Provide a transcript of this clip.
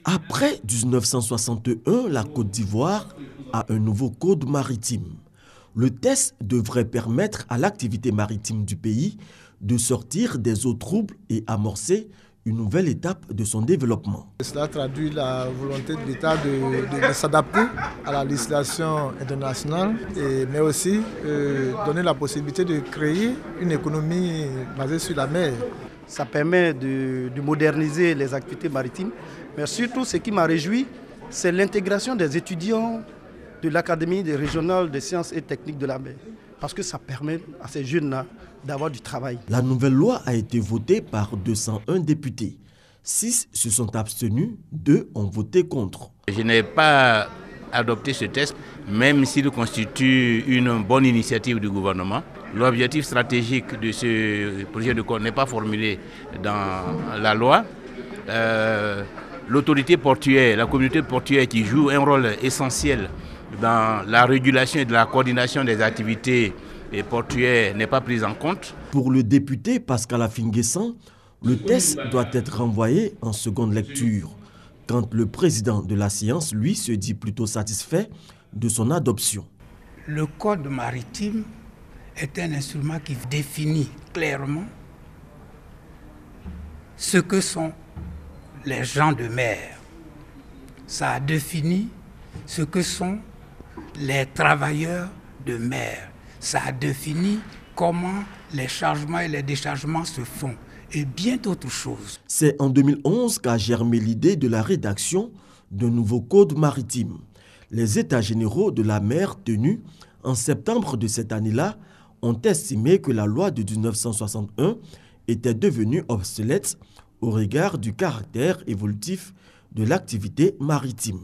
Après 1961, la Côte d'Ivoire a un nouveau code maritime. Le test devrait permettre à l'activité maritime du pays de sortir des eaux troubles et amorcer une nouvelle étape de son développement. Cela traduit la volonté de l'État de s'adapter à la législation internationale, mais aussi donner la possibilité de créer une économie basée sur la mer. Ça permet de moderniser les activités maritimes, mais surtout ce qui m'a réjoui, c'est l'intégration des étudiants de l'Académie régionale des sciences et techniques de la mer, parce que ça permet à ces jeunes-là d'avoir du travail. La nouvelle loi a été votée par 201 députés. 6 se sont abstenus, 2 ont voté contre. Je n'ai pas adopté ce texte, même s'il constitue une bonne initiative du gouvernement. L'objectif stratégique de ce projet de code n'est pas formulé dans la loi. L'autorité portuaire, la communauté portuaire qui joue un rôle essentiel dans la régulation et de la coordination des activités portuaires n'est pas prise en compte. Pour le député Pascal Affinguessan, le test doit être renvoyé en seconde lecture, quand le président de la séance, lui, se dit plutôt satisfait de son adoption. Le code maritime est un instrument qui définit clairement ce que sont les gens de mer. Ça a défini ce que sont les travailleurs de mer. Ça a défini comment les chargements et les déchargements se font et bien d'autres choses. C'est en 2011 qu'a germé l'idée de la rédaction d'un nouveau code maritime. Les États généraux de la mer tenus en septembre de cette année-là ont estimé que la loi de 1961 était devenue obsolète au regard du caractère évolutif de l'activité maritime.